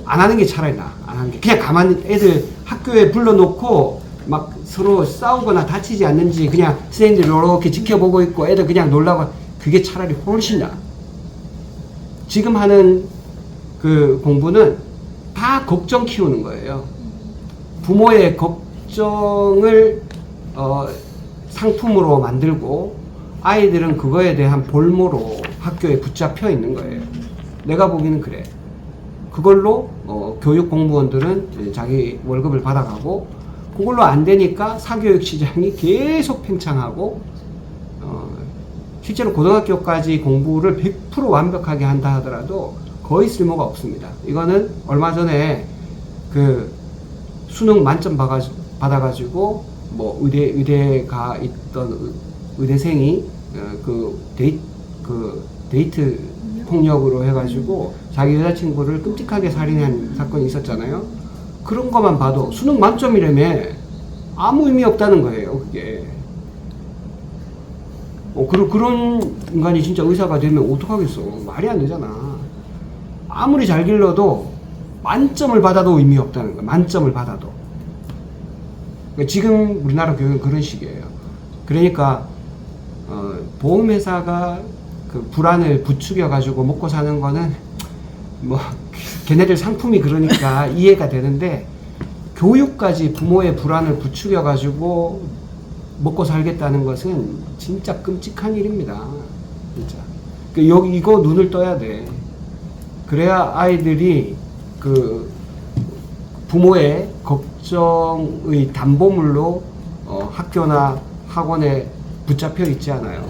안 하는 게 차라리 나아. 안 하는 게. 그냥 가만히 애들 학교에 불러놓고 막 서로 싸우거나 다치지 않는지 그냥 선생님들이 이렇게 지켜보고 있고 애들 그냥 놀라고, 그게 차라리 훨씬 나아. 지금 하는 그 공부는 다 걱정 키우는 거예요. 부모의 걱정을 상품으로 만들고 아이들은 그거에 대한 볼모로 학교에 붙잡혀 있는 거예요. 내가 보기에는 그래. 그걸로 교육 공무원들은 자기 월급을 받아가고, 그걸로 안 되니까 사교육 시장이 계속 팽창하고, 실제로 고등학교까지 공부를 100% 완벽하게 한다 하더라도 거의 쓸모가 없습니다. 이거는 얼마 전에 그 수능 만점 받아가지고 뭐 의대가 있던 의대생이 데이트 폭력으로 해가지고 자기 여자친구를 끔찍하게 살인한 사건이 있었잖아요. 그런 것만 봐도 수능 만점이라며 아무 의미 없다는 거예요, 그게. 그런 인간이 진짜 의사가 되면 어떡하겠어. 말이 안 되잖아. 아무리 잘 길러도 만점을 받아도 의미 없다는 거야. 만점을 받아도. 그러니까 지금 우리나라 교육은 그런 식이에요. 그러니까 보험회사가 그 불안을 부추겨 가지고 먹고 사는 거는 뭐 걔네들 상품이 그러니까 이해가 되는데, 교육까지 부모의 불안을 부추겨 가지고 먹고 살겠다는 것은 진짜 끔찍한 일입니다. 진짜. 이거 눈을 떠야 돼. 그래야 아이들이 그 부모의 걱정의 담보물로 학교나 학원에 붙잡혀 있지 않아요.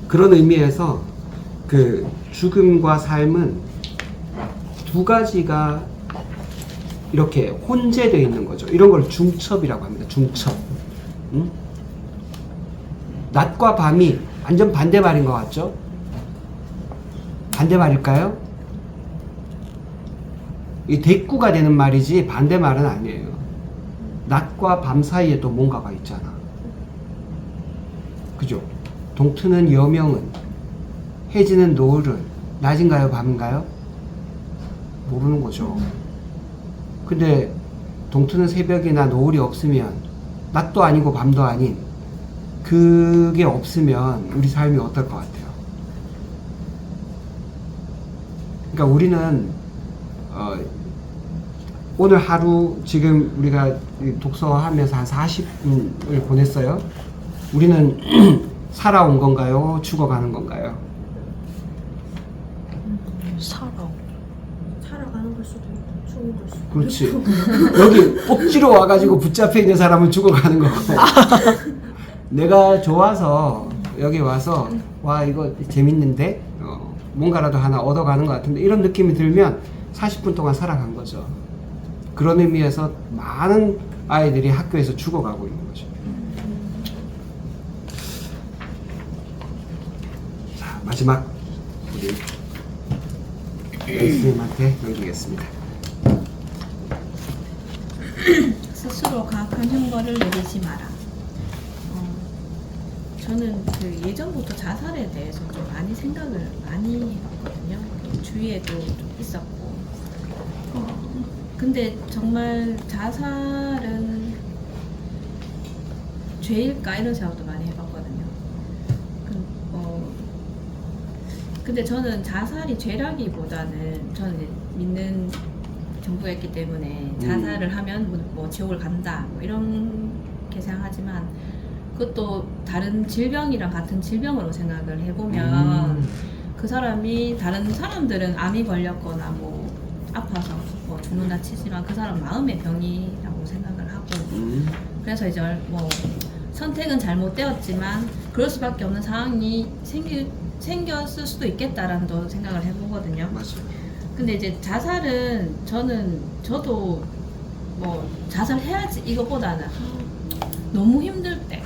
그런 의미에서 그 죽음과 삶은 두 가지가 이렇게 혼재되어 있는 거죠. 이런 걸 중첩이라고 합니다. 중첩. 응? 낮과 밤이 완전 반대말인 것 같죠? 반대말일까요? 이 대꾸가 되는 말이지 반대말은 아니에요. 낮과 밤 사이에 또 뭔가가 있잖아. 그죠? 동트는 여명은, 해지는 노을은 낮인가요, 밤인가요? 모르는 거죠. 근데 동트는 새벽이나 노을이 없으면, 낮도 아니고 밤도 아닌 그게 없으면 우리 삶이 어떨 것 같아요? 그러니까 우리는 오늘 하루 지금 우리가 독서하면서 한 40분을 보냈어요. 우리는 살아온 건가요? 죽어가는 건가요? 살아가는 걸 수도 있고 죽은 걸 수도 그렇지. 있고. 여기 억지로 와가지고 붙잡혀 있는 사람은 죽어가는 거고, 내가 좋아서 여기 와서 와 이거 재밌는데 뭔가라도 하나 얻어가는 것 같은데 이런 느낌이 들면 40분 동안 살아간 거죠. 그런 의미에서 많은 아이들이 학교에서 죽어가고 있는 거죠. 자, 마지막 우리 선생님한테 넘기겠습니다. 스스로 가혹한 형벌을 내리지 마라. 저는 그 예전부터 자살에 대해서 좀 많이 생각을 많이 해봤거든요. 주위에도 좀 있었고. 근데 정말 자살은 죄일까 이런 생각도 많이 해봤거든요. 근데 저는 자살이 죄라기보다는 저는 이제 믿는 정부였기 때문에 자살을 하면 뭐 지옥을 간다 뭐 이렇게 생각하지만, 그것도 다른 질병이랑 같은 질병으로 생각을 해보면 그 사람이, 다른 사람들은 암이 걸렸거나 뭐 아파서 뭐 죽는다 치지만 그 사람 마음의 병이라고 생각을 하고 그래서 이제 뭐 선택은 잘못되었지만 그럴 수밖에 없는 상황이 생겼을 수도 있겠다라는 또 생각을 해보거든요. 맞아요. 근데 이제 자살은 저도 뭐 자살해야지 이거보다는 너무 힘들 때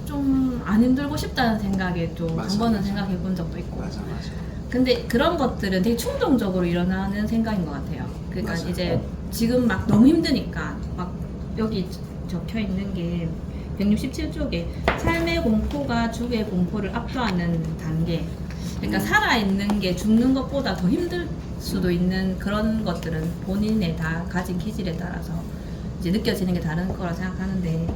좀 안 힘들고 싶다는 생각에 또 맞아, 한 번은 맞아. 생각해 본 적도 있고. 맞아. 근데 그런 것들은 되게 충동적으로 일어나는 생각인 것 같아요. 그러니까 맞아. 이제 지금 막 너무 힘드니까 막 여기 적혀 있는 게 167쪽에 삶의 공포가 죽의 공포를 압도하는 단계. 그러니까 살아있는 게 죽는 것보다 더 힘들 수도 있는 그런 것들은 본인의 다 가진 기질에 따라서 이제 느껴지는 게 다른 거라 생각하는데,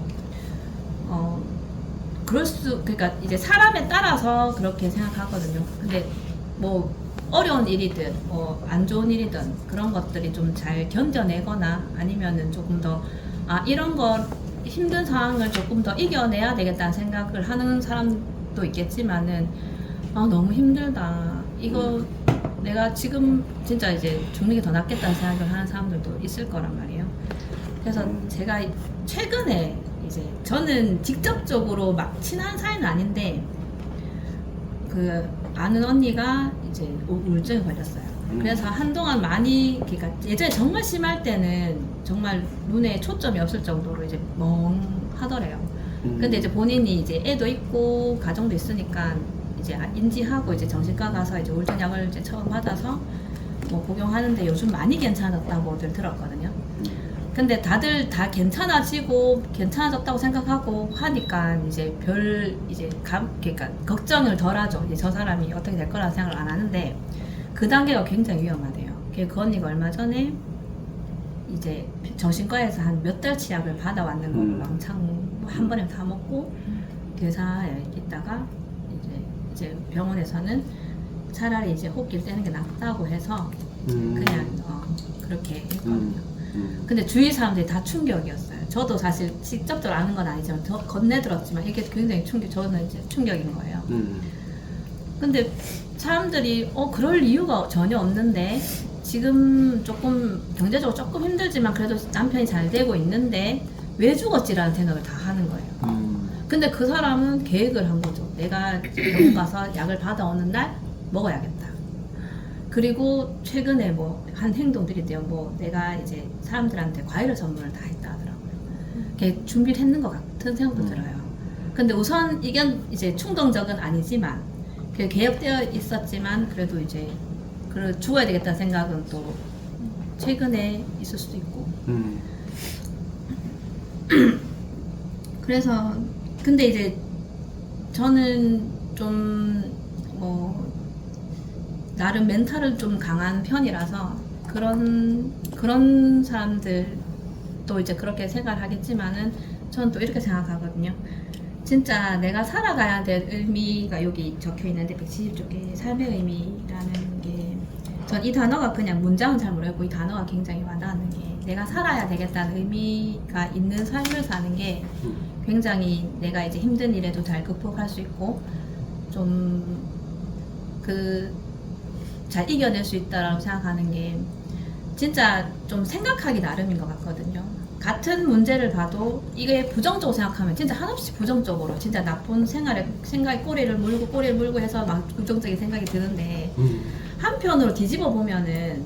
그러니까 이제 사람에 따라서 그렇게 생각하거든요. 근데 뭐 어려운 일이든 뭐 안 좋은 일이든 그런 것들이 좀 잘 견뎌내거나 아니면은 조금 더 이런 거 힘든 상황을 조금 더 이겨내야 되겠다는 생각을 하는 사람도 있겠지만은 너무 힘들다 이거 내가 지금 진짜 이제 죽는 게 더 낫겠다는 생각을 하는 사람들도 있을 거란 말이에요. 그래서 제가 최근에 이제 저는 직접적으로 막 친한 사이는 아닌데 그 아는 언니가 이제 우울증에 걸렸어요. 그래서 한동안 많이 그러니까 예전에 정말 심할 때는 정말 눈에 초점이 없을 정도로 이제 멍하더래요. 근데 이제 본인이 이제 애도 있고 가정도 있으니까 이제 인지하고 이제 정신과 가서 이제 우울증 약을 이제 처음 받아서 뭐 복용하는데 요즘 많이 괜찮았다고들 들었거든요. 근데 다들 다 괜찮아졌다고 생각하고 하니까 이제 그러니까 걱정을 덜 하죠. 이제 저 사람이 어떻게 될 거라는 생각을 안 하는데 그 단계가 굉장히 위험하대요. 그 언니가 얼마 전에 이제 정신과에서 한 몇 달치 약을 받아왔는 걸로 왕창 한 번에 다 먹고 교사에 있다가 이제 병원에서는 차라리 이제 호흡기를 떼는 게 낫다고 해서 그냥 그렇게 했거든요. 근데 주위 사람들이 다 충격이었어요. 저도 사실 직접적으로 아는 건 아니지만 건네 들었지만 이게 굉장히 저는 이제 충격인 거예요. 근데 사람들이 그럴 이유가 전혀 없는데 지금 조금 경제적으로 조금 힘들지만 그래도 남편이 잘 되고 있는데 왜 죽었지라는 생각을 다 하는 거예요. 근데 그 사람은 계획을 한 거죠. 내가 병원 가서 약을 받아오는 날 먹어야겠다. 그리고 최근에 뭐 한 행동들이 있대요. 뭐 내가 이제 사람들한테 과일을 선물을 다 했다 하더라고요. 이렇게 준비를 했는 것 같은 생각도 들어요. 근데 우선 이건 이제 충동적은 아니지만 계획되어 있었지만 그래도 이제 죽어야 되겠다는 생각은 또 최근에 있을 수도 있고. 그래서 근데 이제 저는 좀 뭐 나름 멘탈은 좀 강한 편이라서 그런 사람들도 이제 그렇게 생각을 하겠지만은 저는 또 이렇게 생각하거든요. 진짜 내가 살아가야 될 의미가 여기 적혀 있는데 170쪽에 삶의 의미라는 게 전 이 단어가 그냥 문장은 잘 모르겠고 이 단어가 굉장히 와닿는 게 내가 살아야 되겠다는 의미가 있는 삶을 사는 게 굉장히 내가 이제 힘든 일에도 잘 극복할 수 있고 좀 잘 이겨낼 수 있다라고 생각하는 게 진짜 좀 생각하기 나름인 것 같거든요. 같은 문제를 봐도 이게 부정적으로 생각하면 진짜 한없이 부정적으로 진짜 나쁜 생각에 꼬리를 물고 해서 막 부정적인 생각이 드는데 한편으로 뒤집어 보면은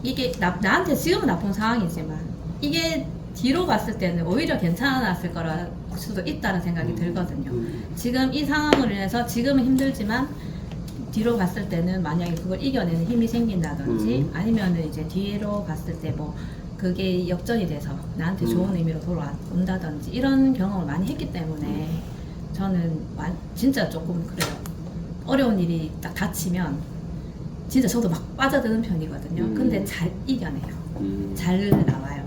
이게 나한테 지금은 나쁜 상황이지만 이게 뒤로 갔을 때는 오히려 괜찮았을 거라 수도 있다는 생각이 들거든요. 지금 이 상황으로 인해서 지금은 힘들지만 뒤로 갔을 때는 만약에 그걸 이겨내는 힘이 생긴다든지 아니면은 이제 뒤로 갔을 때 뭐 그게 역전이 돼서 나한테 좋은 의미로 돌아온다든지 이런 경험을 많이 했기 때문에 저는 진짜 조금 그래요. 어려운 일이 딱 닥치면 진짜 저도 막 빠져드는 편이거든요. 근데 잘 이겨내요. 잘 나와요.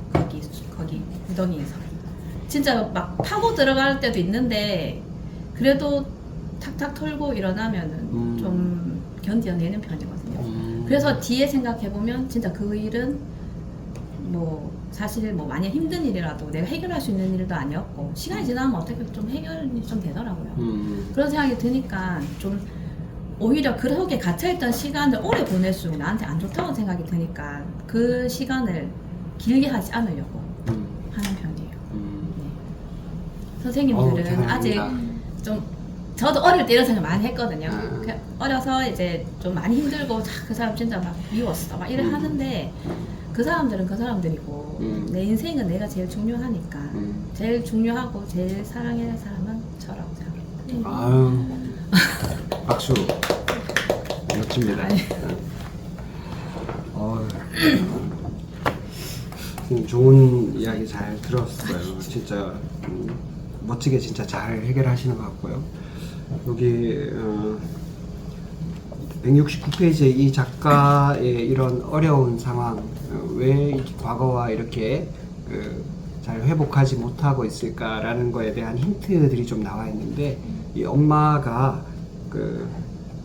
거기 구덩이에서. 진짜 막 파고 들어갈 때도 있는데 그래도 탁탁 털고 일어나면은 좀 견뎌내는 편이거든요. 그래서 뒤에 생각해보면 진짜 그 일은 뭐 사실 뭐 만약 힘든 일이라도 내가 해결할 수 있는 일도 아니었고 시간이 지나면 어떻게 좀 해결이 좀 되더라고요. 그런 생각이 드니까 좀 오히려 그렇게 갇혀있던 시간을 오래 보낼수록 나한테 안 좋다고 생각이 드니까 그 시간을 길게 하지 않으려고 하는 편이에요. 선생님들은 대단합니다. 아직 좀 저도 어릴 때 이런 생각 많이 했거든요. 그냥 어려서 이제 좀 많이 힘들고 그 사람 진짜 막 미웠어 막 이래 하는데 그 사람들은 그 사람들이고 내 인생은 내가 제일 중요하니까 제일 중요하고 제일 사랑해야 할 사람은 저라고 생각합니다. 아유, 박수. 멋집니다. 좋은 이야기 잘 들었어요. 진짜 멋지게 진짜 잘 해결하시는 것 같고요. 여기 169페이지의 이 작가의 이런 어려운 상황, 왜 과거와 이렇게 잘 회복하지 못하고 있을까라는 거에 대한 힌트들이 좀 나와 있는데, 이 엄마가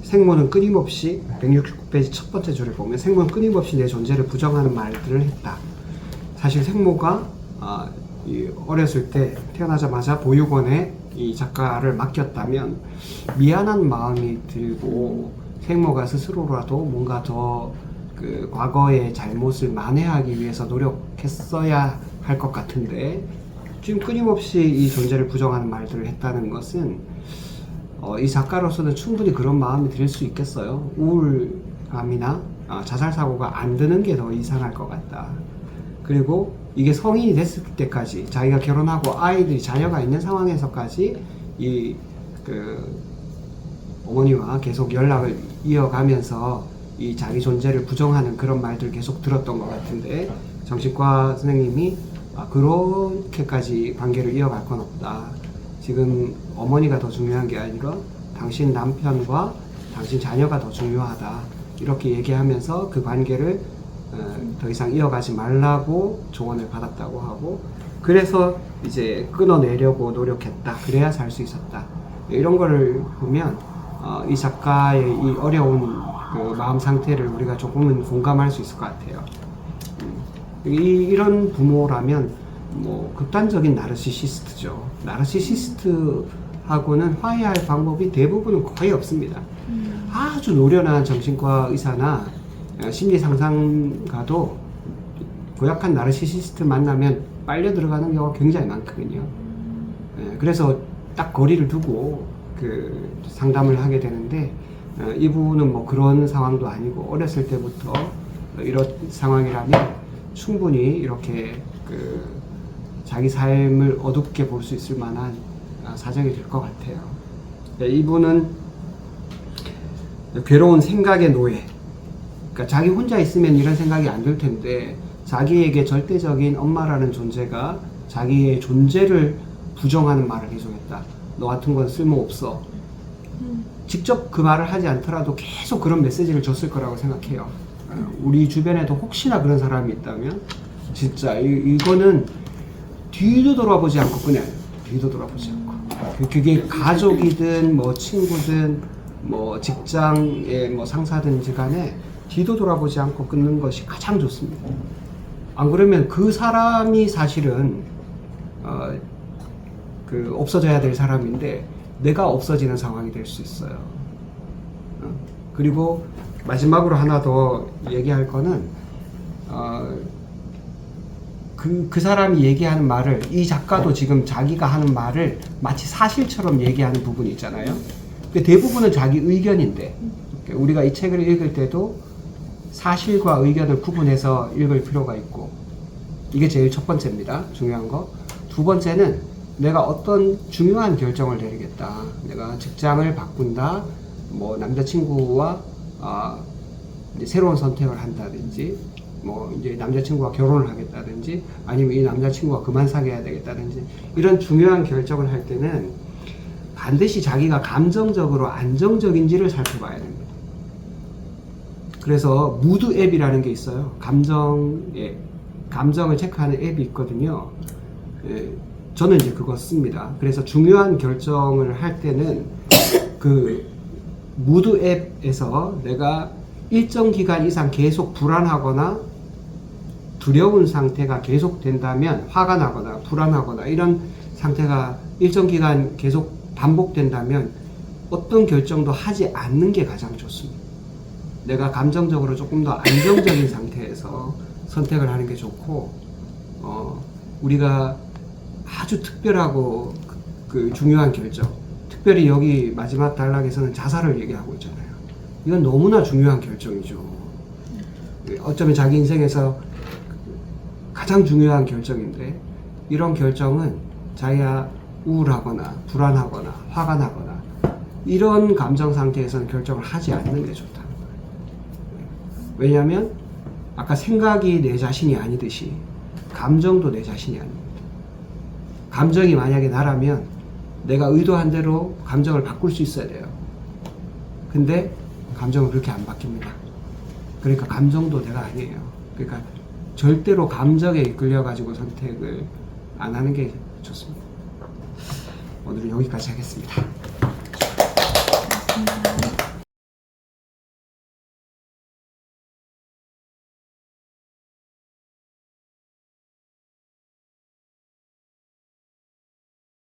생모는 끊임없이 169페이지 첫 번째 줄을 보면 생모는 끊임없이 내 존재를 부정하는 말들을 했다. 사실 생모가 어렸을 때 태어나자마자 보육원에 이 작가를 맡겼다면 미안한 마음이 들고 생모가 스스로라도 뭔가 더 과거의 잘못을 만회하기 위해서 노력했어야 할 것 같은데, 지금 끊임없이 이 존재를 부정하는 말들을 했다는 것은 이 작가로서는 충분히 그런 마음이 들 수 있겠어요. 우울감이나 자살사고가 안 드는 게 더 이상할 것 같다. 그리고 이게 성인이 됐을 때까지, 자기가 결혼하고 아이들이 자녀가 있는 상황에서까지 이 어머니와 계속 연락을 이어가면서 이 자기 존재를 부정하는 그런 말들을 계속 들었던 것 같은데, 정신과 선생님이 그렇게까지 관계를 이어갈 건 없다. 지금 어머니가 더 중요한 게 아니라 당신 남편과 당신 자녀가 더 중요하다. 이렇게 얘기하면서 그 관계를 더 이상 이어가지 말라고 조언을 받았다고 하고, 그래서 이제 끊어내려고 노력했다. 그래야 살 수 있었다. 이런 거를 보면 이 작가의 이 어려운 마음 상태를 우리가 조금은 공감할 수 있을 것 같아요. 이런 부모라면 뭐 극단적인 나르시시스트죠. 나르시시스트하고는 화해할 방법이 대부분은 거의 없습니다. 아주 노련한 정신과 의사나 심리 상담가도 고약한 나르시시스트 만나면 빨려 들어가는 경우가 굉장히 많거든요. 그래서 딱 거리를 두고 상담을 하게 되는데, 이분은 뭐 그런 상황도 아니고 어렸을 때부터 이런 상황이라면 충분히 이렇게 자기 삶을 어둡게 볼 수 있을 만한 사정이 될 것 같아요. 이분은 괴로운 생각의 노예. 그러니까 자기 혼자 있으면 이런 생각이 안 들 텐데, 자기에게 절대적인 엄마라는 존재가 자기의 존재를 부정하는 말을 계속했다. 너 같은 건 쓸모없어. 직접 그 말을 하지 않더라도 계속 그런 메시지를 줬을 거라고 생각해요. 우리 주변에도 혹시나 그런 사람이 있다면 진짜 이거는 뒤도 돌아보지 않고 끊어야 돼요. 뒤도 돌아보지 않고. 그게 가족이든 뭐 친구든 뭐 직장의 뭐 상사든지 간에 뒤도 돌아보지 않고 끊는 것이 가장 좋습니다. 안 그러면 그 사람이 사실은 없어져야 될 사람인데 내가 없어지는 상황이 될 수 있어요. 그리고 마지막으로 하나 더 얘기할 거는 그 사람이 얘기하는 말을, 이 작가도 지금 자기가 하는 말을 마치 사실처럼 얘기하는 부분이 있잖아요. 대부분은 자기 의견인데, 우리가 이 책을 읽을 때도 사실과 의견을 구분해서 읽을 필요가 있고, 이게 제일 첫 번째입니다. 중요한 거. 두 번째는 내가 어떤 중요한 결정을 내리겠다. 내가 직장을 바꾼다. 뭐 남자친구와 이제 새로운 선택을 한다든지, 뭐 이제 남자친구와 결혼을 하겠다든지, 아니면 이 남자친구와 그만 사귀어야 되겠다든지, 이런 중요한 결정을 할 때는 반드시 자기가 감정적으로 안정적인지를 살펴봐야 됩니다. 그래서 무드 앱이라는 게 있어요. 감정을 체크하는 앱이 있거든요. 저는 이제 그거 씁니다. 그래서 중요한 결정을 할 때는 그 무드 앱에서 내가 일정 기간 이상 계속 불안하거나 두려운 상태가 계속된다면, 화가 나거나 불안하거나 이런 상태가 일정 기간 계속 반복된다면 어떤 결정도 하지 않는 게 가장 좋습니다. 내가 감정적으로 조금 더 안정적인 상태에서 선택을 하는 게 좋고, 우리가 아주 특별하고 그 중요한 결정, 특별히 여기 마지막 단락에서는 자살을 얘기하고 있잖아요. 이건 너무나 중요한 결정이죠. 어쩌면 자기 인생에서 가장 중요한 결정인데, 이런 결정은 자기가 우울하거나 불안하거나 화가 나거나 이런 감정 상태에서는 결정을 하지 않는 게 좋다는 거예요. 왜냐하면 아까 생각이 내 자신이 아니듯이 감정도 내 자신이 아닙니다. 감정이 만약에 나라면 내가 의도한 대로 감정을 바꿀 수 있어야 돼요. 근데 감정은 그렇게 안 바뀝니다. 그러니까 감정도 내가 아니에요. 그러니까 절대로 감정에 이끌려 가지고 선택을 안 하는 게 좋습니다. 오늘은 여기까지 하겠습니다. 감사합니다.